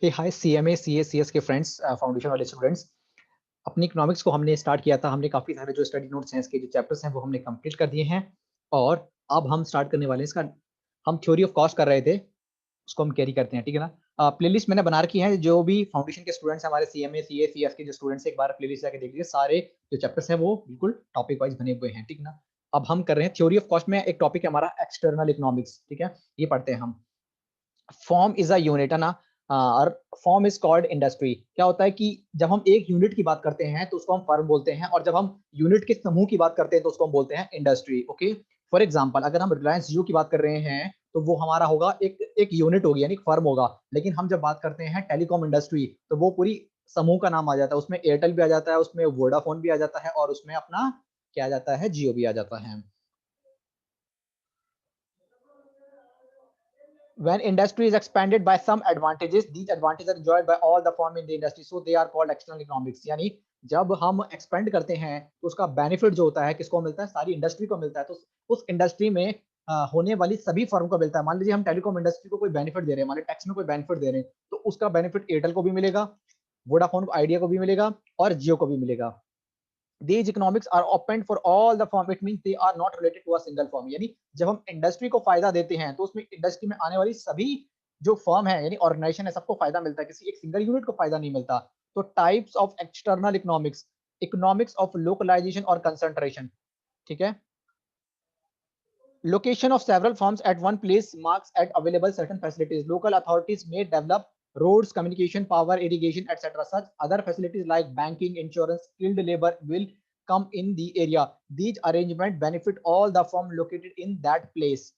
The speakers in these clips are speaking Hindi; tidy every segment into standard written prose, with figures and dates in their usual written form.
हे हाय सीएमए सीए सीएस के फ्रेंड्स, फाउंडेशन वाले स्टूडेंट्स। अपनी इकोनॉमिक्स को हमने स्टार्ट किया था। हमने काफी सारे जो स्टडी नोट्स हैं, इसके जो चैप्टर्स हैं वो हमने कंप्लीट कर दिए हैं। और अब हम स्टार्ट करने वाले हैं इसका। हम थ्योरी ऑफ कॉस्ट कर रहे थे, उसको हम कैरी करते हैं, ठीक है ना। प्लेलिस्ट मैंने बना रखी है। जो भी फाउंडेशन के स्टूडेंट्स हैं, हमारे सीएमए सीए सीएस के जो स्टूडेंट्स हैं, एक बार प्लेलिस्ट जाके देख लीजिए। सारे जो चैप्टर्स हैं वो बिल्कुल टॉपिक वाइज बने हुए हैं, ठीक ना। अब हम कर रहे हैं थ्योरी ऑफ कॉस्ट में। एक टॉपिक है हमारा एक्सटर्नल इकोनॉमिक्स, ठीक है। ये पढ़ते हैं हम। फॉर्म इज अ यूनिट, है ना। और फॉर्म इज कॉल्ड इंडस्ट्री। क्या होता है कि जब हम एक यूनिट की बात करते हैं तो उसको हम फर्म बोलते हैं, और जब हम यूनिट के समूह की बात करते हैं तो उसको हम बोलते हैं इंडस्ट्री। ओके। फॉर एग्जाम्पल, अगर हम रिलायंस जियो की बात कर रहे हैं तो वो हमारा होगा एक एक यूनिट होगी, यानी फर्म होगा। लेकिन हम जब बात करते हैं टेलीकॉम इंडस्ट्री तो वो पूरी समूह का नाम आ जाता है। उसमें एयरटेल भी आ जाता है, उसमें वोडाफोन भी आ जाता है, और उसमें अपना क्या आ जाता है, जियो भी आ जाता है। When industry is expanded by some advantages, these advantages are enjoyed by all the firm in the industry, so they are called external economics। यानी जब हम एक्सपेंड करते हैं तो उसका बेनिफिट जो होता है किसको मिलता है, सारी इंडस्ट्री को मिलता है। तो उस इंडस्ट्री में होने वाली सभी फर्म को मिलता है। मान लीजिए हम टेलीकॉम इंडस्ट्री को कोई बेनिफिट दे रहे हैं, मान लीजिए टैक्स में कोई बेनिफिट दे रहे हैं, तो उसका बेनिफिट एयरटेल को भी मिलेगा, वोडाफोन को, आइडिया को भी मिलेगा, और जियो को भी मिलेगा। These economics are open for all the firm, it means they are not related to a single firm। यानी जब हम इंडस्ट्री को फायदा देते हैं तो उसमें इंडस्ट्री में आने वाली सभी जो फर्म है, यानी ऑर्गेनाइजेशन है, सबको फायदा मिलता है, किसी एक सिंगल यूनिट को फायदा नहीं मिलता। तो types of external economics: economics of localisation और कंसंट्रेशन, ठीक है। Location of several firms at one place marks at available certain facilities. Local authorities may develop roads, communication, power, irrigation, etc. Such other facilities like banking, insurance, skilled labor will come in the area. These arrangement benefit all the firm located in that place।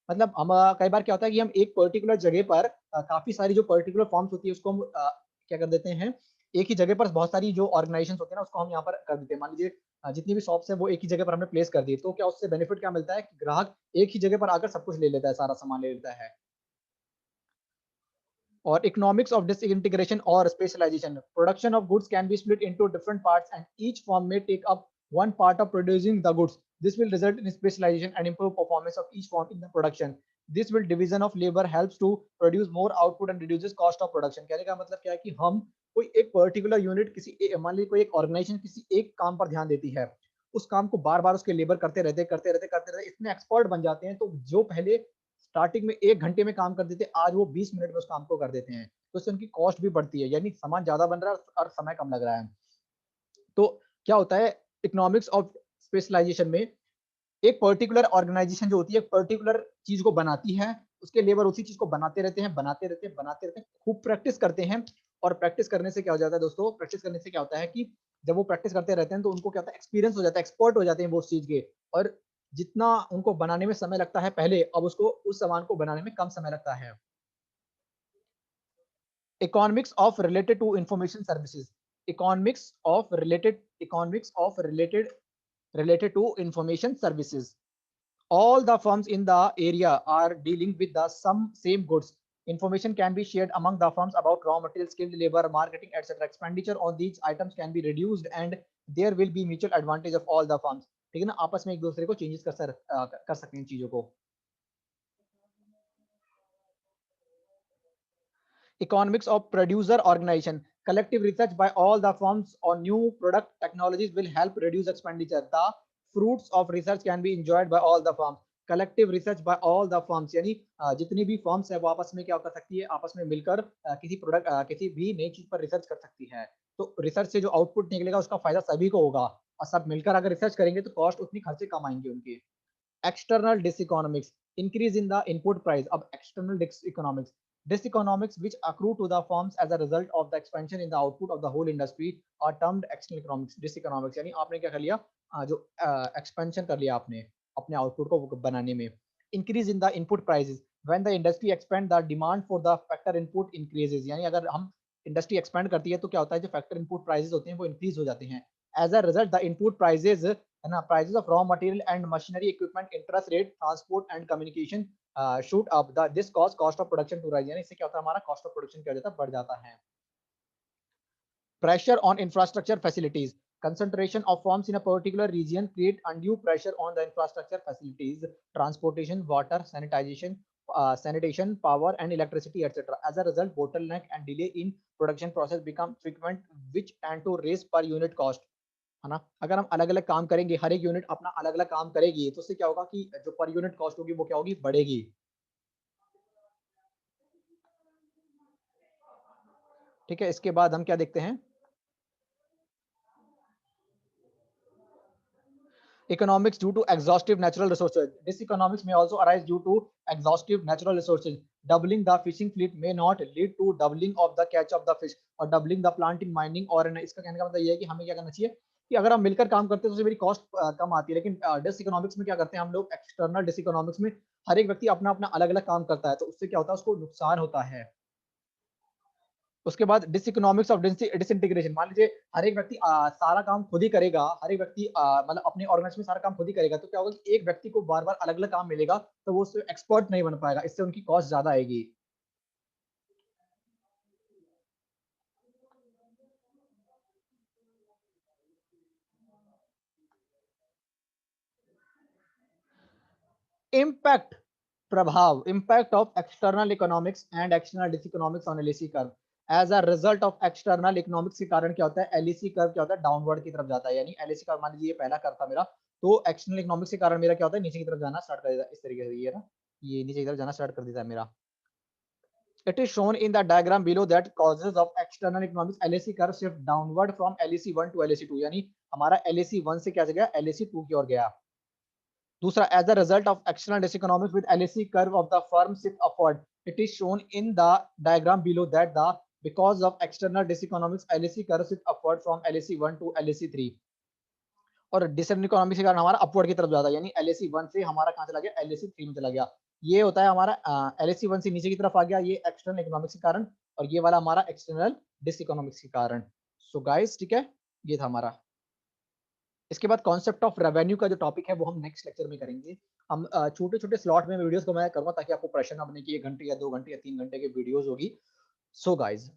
मतलब हम कई बार क्या होता है कि हम एक पर्टिकुलर जगह पर काफी सारी जो पर्टिकुलर फॉर्म्स होती है उसको हम क्या कर देते हैं, एक ही जगह पर बहुत सारी जो ऑर्गेनाइजेशन होते हैं ना उसको हम यहाँ पर कर देते हैं। मान लीजिए जितनी भी शॉप्स है वो एक ही जगह पर हमने प्लेस कर दी, तो क्या उससे बेनिफिट क्या मिलता है कि ग्राहक एक ही जगह पर आकर सब कुछ ले लेता है, सारा सामान ले लेता है। और इकोनॉमिक्स ऑफ डिसइंटीग्रेशन और specialisation: production of goods can be split into different parts and each form में take up one part of producing the goods. This will result in specialization and improve performance of each form in the production. This will division of labor helps to produce more output and reduces cost of production। कहने का मतलब क्या है कि हम कोई एक पर्टिकुलर यूनिट मान लीजिए कोई एक ऑर्गेनाइजेशन किसी एक काम पर ध्यान देती है, उस काम को बार बार उसके लेबर करते रहते इतने एक्सपर्ट बन जाते हैं, तो जो पहले स्टार्टिंग में 1 घंटे में काम करते थे, आज वो 20 मिनट में उस काम को कर देते हैं। तो इससे उनकी कॉस्ट भी बढ़ती है, यानी सामान ज्यादा बन रहा है और समय कम लग रहा है। तो क्या होता है इकोनॉमिक्स ऑफ स्पेशलाइजेशन में, एक पर्टिकुलर ऑर्गेनाइजेशन जो होती है पर्टिकुलर चीज को बनाती है, उसके लेबर उसी चीज को बनाते रहते हैं, खूब प्रैक्टिस करते हैं। और प्रैक्टिस करने से क्या हो जाता है दोस्तों, प्रैक्टिस करने से क्या होता है कि जब वो प्रैक्टिस करते रहते हैं तो उनको क्या होता है, एक्सपीरियंस हो जाता है, एक्सपर्ट हो जाते हैं वो उस चीज के। और जितना उनको बनाने में समय लगता है पहले, अब उसको उस सामान को बनाने में कम समय लगता है। economics of related to information services, economics of related to information services। All the firms in the area are dealing with the some same goods. Information can be shared among the firms about raw material, skilled labor, marketing, etc. Expenditure on these items can be reduced and there will be mutual advantage of all the firms। ठीक है ना, आपस में एक दूसरे को चेंजेस कर सकते हैं चीजों को। Economics of producer organization: collective research by all the firms on new product technologies will help reduce expenditure. The fruits of research can be enjoyed by all the firms। Collective research by all the firms, यानी जितनी भी फर्म्स है वो आपस में क्या कर सकती है, आपस में मिलकर किसी भी नई चीज पर रिसर्च कर सकती है। तो रिसर्च से जो आउटपुट निकलेगा उसका फायदा सभी को होगा, और सब मिलकर अगर रिसर्च करेंगे तो कॉस्ट उतनी खर्चे कम आएंगे उनके। External diseconomics: increase in the input price। अब external diseconomics which accrue to the firms as a result of the expansion in the output of the whole industry are termed external economics। diseconomics यानी आपने क्या कर लिया, जो expansion कर लिया आपने अपने output को बनाने में। increase in the input prices: when the industry expand the demand for the factor input increases। यानी अगर हम इंडस्ट्री एक्सपेंड करती है तो क्या होता है, जो फैक्टर इनपुट प्राइसेस होते हैं वो इंक्रीज हो जाते हैं। As a result the input prices, है ना, prices of raw material and machinery equipment, interest rate, transport and communication shoot up। This cause cost of production to rise। यानी इससे क्या होता है, हमारा cost of production क्या हो जाता है, बढ़ जाता है। Pressure on infrastructure facilities: concentration of firms in a particular region create undue pressure on the infrastructure facilities, transportation, water, sanitation, sanitation, power and electricity, etc. As a result, bottleneck and delay in production process become frequent, which tend to raise per unit cost. है ना? अगर हम अलग-अलग काम करेंगे, हर एक यूनिट अपना अलग-अलग काम करेगी, तो उससे क्या होगा कि जो पर यूनिट कॉस्ट होगी वो क्या होगी? बढ़ेगी। ठीक है, इसके बाद हम क्या देखते हैं? Economics due to exhaustive natural resources. Diseconomics may also arise due to exhaustive natural resources. Doubling the fishing fleet may not lead to doubling of the catch of the fish or doubling the planting, mining और इसका कहने का मतलब ये है कि हमें क्या करना चाहिए कि अगर हम मिलकर काम करते हैं तो उससे मेरी कॉस्ट कम आती है, लेकिन डिस इकोनॉमिक्स में क्या करते हैं हम लोग? एक्सटर्नल डिस इकोनॉमिक्स में हर एक व्यक्ति अपना अपना अलग अलग काम करता है, तो उससे क्या होता है? उसको नुकसान होता है। उसके बाद डिसइकोनॉमिक्स ऑफ डिसइंटीग्रेशन। मान लीजिए हर एक व्यक्ति सारा काम खुद ही करेगा, हर एक व्यक्ति मतलब अपने ऑर्गेनाइजेशन में सारा काम खुद ही करेगा, तो क्या होगा कि एक व्यक्ति को बार-बार अलग-अलग काम मिलेगा, तो वो उससे एक्सपर्ट नहीं बन पाएगा, इससे उनकी कॉस्ट ज़्यादा आएगी। इम्पैक्ट, प्रभाव, impact of external economics and external diseconomics on LEC curve. As a result of external economics के कारण क्या होता है? एलईसी कर्व क्या होता है? डाउनवर्ड की तरफ जाता है, यानी एलईसी कर्व मान लीजिए ये पहला कर्व था मेरा, तो एक्सटर्नल इकोनॉमिक्स के कारण मेरा क्या होता है? नीचे की तरफ जाना स्टार्ट कर देता है, इस तरीके से ये ना, ये नीचे की तरफ जाना स्टार्ट कर देता है मेरा। It is shown in the diagram below that causes of external economics LAC curve shift downward from LAC 1 to LAC 2, यानी हमारा LAC 1 से क्या गया? LAC 2 की ओर गया। दूसरा, as a result of external diseconomics with LAC curve of the firm shift upward, it is shown in the diagram below that the because of external diseconomics LAC curve shift upward from LAC 1 to LAC 3, और डिसर्न इकोनॉमिक्स के कारण हमारा अपवर्ड की तरफ जाता है, यानी LAC 1 से हमारा कहाँ चला गया? LAC 3 में चला गया। ये होता है हमारा LAC 1 से नीचे की तरफ आ गया, ये एक्सटर्नल इकोनॉमिक्स के कारण, और ये वाला हमारा एक्सटर्नल डिस इकोनॉमिक्स के कारण। सो गाइस, ठीक है, ये था हमारा। इसके बाद कॉन्सेप्ट ऑफ रेवेन्यू का जो टॉपिक है वो हम नेक्स्ट लेक्चर में करेंगे। हम छोटे-छोटे स्लॉट में वीडियोस को मैं करूँगा ताकि आपको प्रेशर ना बने कि 1 घंटे या 2 घंटे या 3 घंटे की वीडियोस होगी। सो गाइस,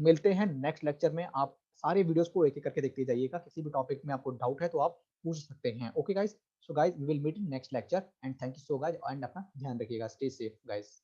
मिलते हैं नेक्स्ट लेक्चर में। आप सारे वीडियोस को एक-एक करके देखते जाइएगा। किसी भी टॉपिक में आपको डाउट है तो आप पूछ सकते हैं। Okay guys? So guys, we will meet in next lecture and thank you so guys, and अपना ध्यान रखिएगा। Stay safe guys.